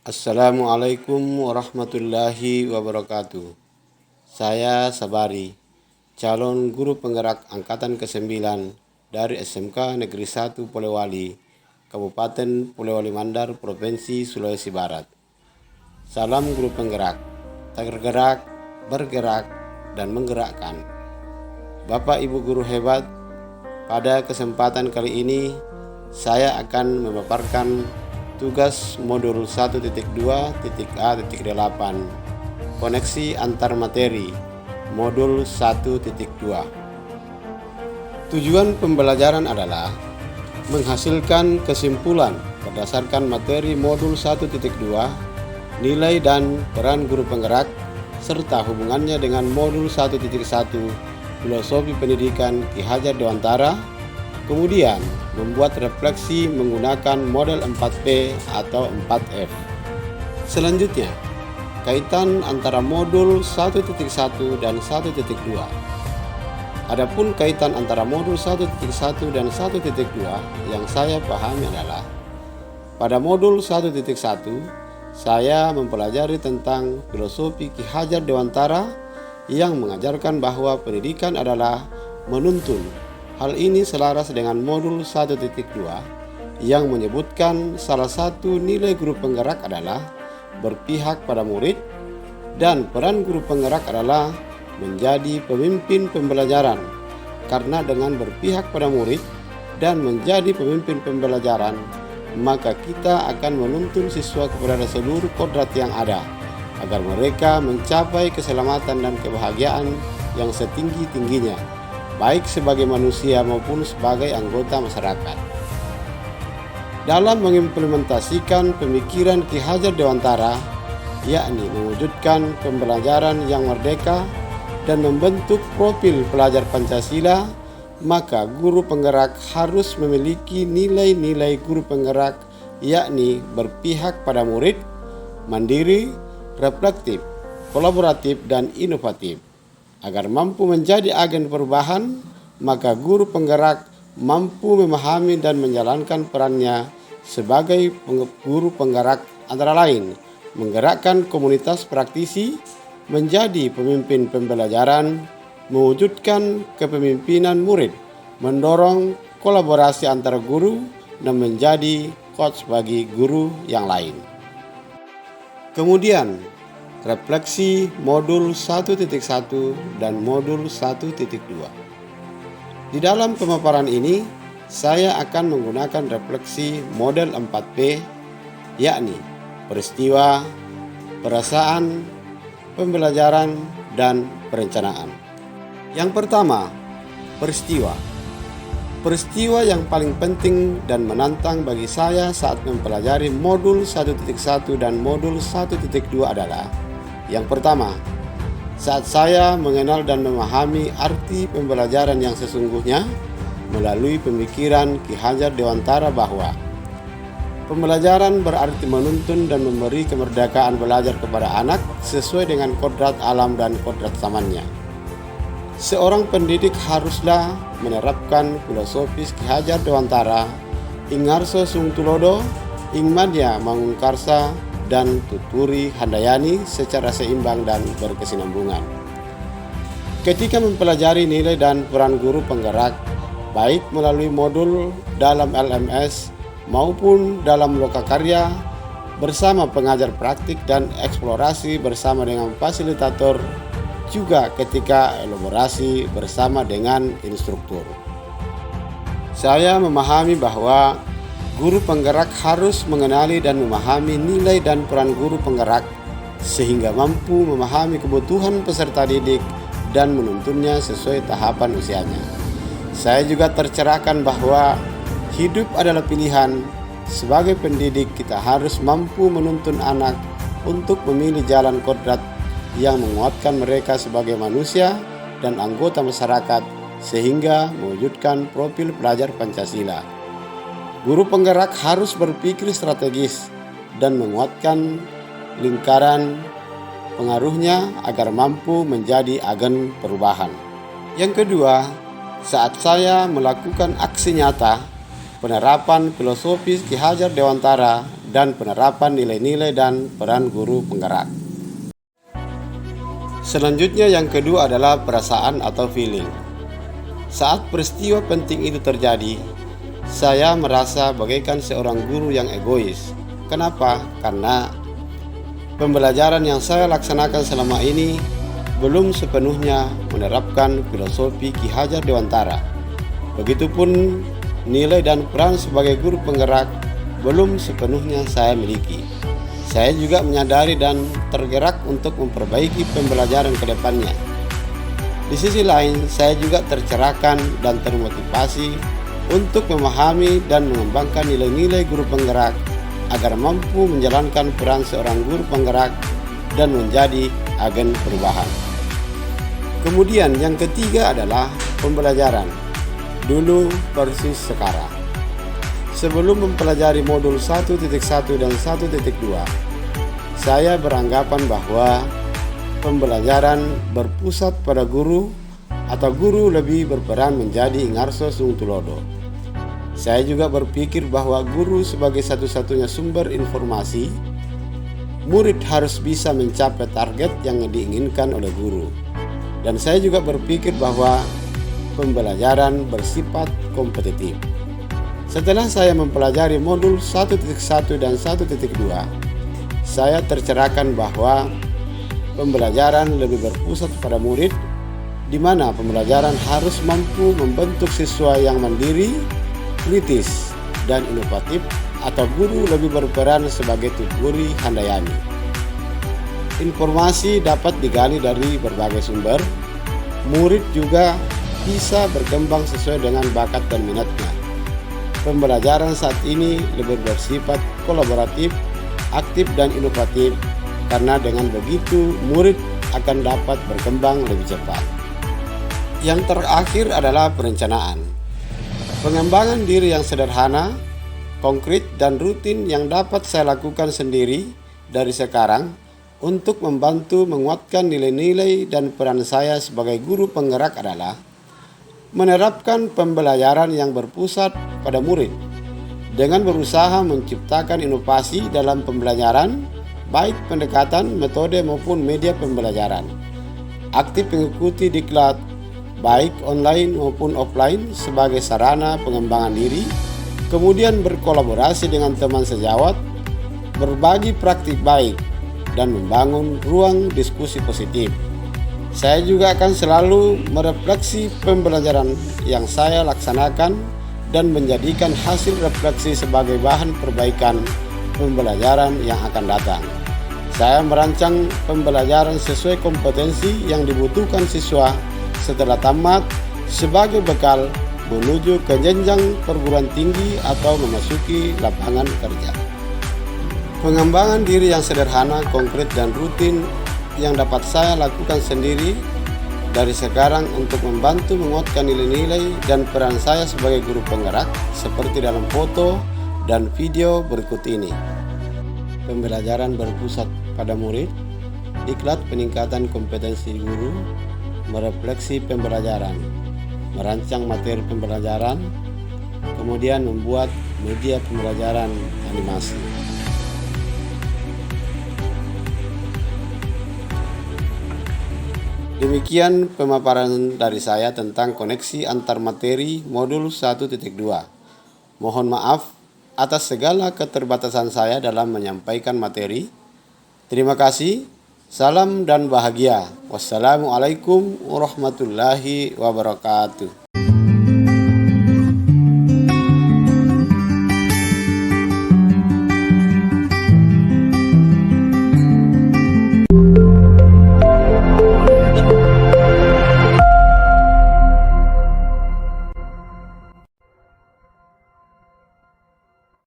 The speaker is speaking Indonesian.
Assalamualaikum warahmatullahi wabarakatuh. Saya Sabari, calon guru penggerak angkatan ke-9 dari SMK Negeri 1 Polewali, Kabupaten Polewali Mandar, Provinsi Sulawesi Barat. Salam guru penggerak, tergerak, bergerak, dan menggerakkan. Bapak Ibu guru hebat, pada kesempatan kali ini saya akan memaparkan tugas modul 1.2.A.8 koneksi antar materi modul 1.2. Tujuan pembelajaran adalah menghasilkan kesimpulan berdasarkan materi modul 1.2, nilai dan peran guru penggerak, serta hubungannya dengan modul 1.1, filosofi pendidikan Ki Hajar Dewantara. Kemudian membuat refleksi menggunakan model 4P atau 4F. Selanjutnya, kaitan antara modul 1.1 dan 1.2. Adapun kaitan antara modul 1.1 dan 1.2 yang saya pahami adalah pada modul 1.1 saya mempelajari tentang filosofi Ki Hajar Dewantara yang mengajarkan bahwa pendidikan adalah menuntun. Hal ini selaras dengan modul 1.2 yang menyebutkan salah satu nilai guru penggerak adalah berpihak pada murid dan peran guru penggerak adalah menjadi pemimpin pembelajaran. Karena dengan berpihak pada murid dan menjadi pemimpin pembelajaran, maka kita akan menuntun siswa kepada seluruh kodrat yang ada agar mereka mencapai keselamatan dan kebahagiaan yang setinggi-tingginya, baik sebagai manusia maupun sebagai anggota masyarakat. Dalam mengimplementasikan pemikiran Ki Hajar Dewantara, yakni mewujudkan pembelajaran yang merdeka dan membentuk profil pelajar Pancasila, maka guru penggerak harus memiliki nilai-nilai guru penggerak, yakni berpihak pada murid, mandiri, reflektif, kolaboratif, dan inovatif. Agar mampu menjadi agen perubahan, maka guru penggerak mampu memahami dan menjalankan perannya sebagai guru penggerak, antara lain menggerakkan komunitas praktisi, menjadi pemimpin pembelajaran, mewujudkan kepemimpinan murid, mendorong kolaborasi antar guru, dan menjadi coach bagi guru yang lain. Kemudian refleksi modul 1.1 dan modul 1.2. Di dalam pemaparan ini, saya akan menggunakan refleksi model 4P, yakni peristiwa, perasaan, pembelajaran, dan perencanaan. Yang pertama, peristiwa. Peristiwa yang paling penting dan menantang bagi saya saat mempelajari modul 1.1 dan modul 1.2 adalah yang pertama, saat saya mengenal dan memahami arti pembelajaran yang sesungguhnya melalui pemikiran Ki Hajar Dewantara bahwa pembelajaran berarti menuntun dan memberi kemerdekaan belajar kepada anak sesuai dengan kodrat alam dan kodrat zamannya. Seorang pendidik haruslah menerapkan filosofis Ki Hajar Dewantara, Ingarso Sungtulodo, Ingmadya Mangungkarsa, dan Tuturi Handayani secara seimbang dan berkesinambungan. Ketika mempelajari nilai dan peran guru penggerak, baik melalui modul dalam LMS maupun dalam lokakarya bersama pengajar praktik dan eksplorasi bersama dengan fasilitator, juga ketika elaborasi bersama dengan instruktur, saya memahami bahwa guru penggerak harus mengenali dan memahami nilai dan peran guru penggerak sehingga mampu memahami kebutuhan peserta didik dan menuntunnya sesuai tahapan usianya. Saya juga tercerahkan bahwa hidup adalah pilihan. Sebagai pendidik, kita harus mampu menuntun anak untuk memilih jalan kodrat yang menguatkan mereka sebagai manusia dan anggota masyarakat sehingga mewujudkan profil pelajar Pancasila. Guru penggerak harus berpikir strategis dan menguatkan lingkaran pengaruhnya agar mampu menjadi agen perubahan. Yang kedua, saat saya melakukan aksi nyata penerapan filosofis Ki Hajar Dewantara dan penerapan nilai-nilai dan peran guru penggerak. Selanjutnya yang kedua adalah perasaan atau feeling. Saat peristiwa penting itu terjadi, saya merasa bagaikan seorang guru yang egois. Kenapa? Karena pembelajaran yang saya laksanakan selama ini belum sepenuhnya menerapkan filosofi Ki Hajar Dewantara. Begitupun nilai dan peran sebagai guru penggerak belum sepenuhnya saya miliki. Saya juga menyadari dan tergerak untuk memperbaiki pembelajaran ke depannya. Di sisi lain, saya juga tercerahkan dan termotivasi untuk memahami dan mengembangkan nilai-nilai guru penggerak agar mampu menjalankan peran seorang guru penggerak dan menjadi agen perubahan. Kemudian yang ketiga adalah pembelajaran. Dulu versus sekarang. Sebelum mempelajari modul 1.1 dan 1.2, saya beranggapan bahwa pembelajaran berpusat pada guru atau guru lebih berperan menjadi Ingarso Sung Tulodo. Saya juga berpikir bahwa guru sebagai satu-satunya sumber informasi, murid harus bisa mencapai target yang diinginkan oleh guru. Dan saya juga berpikir bahwa pembelajaran bersifat kompetitif. Setelah saya mempelajari modul 1.1 dan 1.2, saya tercerahkan bahwa pembelajaran lebih berpusat pada murid, di mana pembelajaran harus mampu membentuk siswa yang mandiri, kritis, dan inovatif, atau guru lebih berperan sebagai tuturi handayani. Informasi dapat digali dari berbagai sumber. Murid juga bisa berkembang sesuai dengan bakat dan minatnya. Pembelajaran saat ini lebih bersifat kolaboratif, aktif, dan inovatif, karena dengan begitu murid akan dapat berkembang lebih cepat. Yang terakhir adalah perencanaan. Pengembangan diri yang sederhana, konkret, dan rutin yang dapat saya lakukan sendiri dari sekarang untuk membantu menguatkan nilai-nilai dan peran saya sebagai guru penggerak adalah menerapkan pembelajaran yang berpusat pada murid dengan berusaha menciptakan inovasi dalam pembelajaran, baik pendekatan, metode maupun media pembelajaran. Aktif mengikuti diklat, baik online maupun offline sebagai sarana pengembangan diri, kemudian berkolaborasi dengan teman sejawat, berbagi praktik baik, dan membangun ruang diskusi positif. Saya juga akan selalu merefleksi pembelajaran yang saya laksanakan dan menjadikan hasil refleksi sebagai bahan perbaikan pembelajaran yang akan datang. Saya merancang pembelajaran sesuai kompetensi yang dibutuhkan siswa setelah tamat sebagai bekal menuju ke jenjang perguruan tinggi atau memasuki lapangan kerja. Pengembangan diri yang sederhana, konkret, dan rutin yang dapat saya lakukan sendiri dari sekarang untuk membantu menguatkan nilai-nilai dan peran saya sebagai guru penggerak seperti dalam foto dan video berikut ini. Pembelajaran berpusat pada murid, diklat peningkatan kompetensi guru, merefleksi pembelajaran, merancang materi pembelajaran, kemudian membuat media pembelajaran animasi. Demikian pemaparan dari saya tentang koneksi antar materi modul 1.2. Mohon maaf atas segala keterbatasan saya dalam menyampaikan materi. Terima kasih. Salam dan bahagia. Wassalamualaikum warahmatullahi wabarakatuh.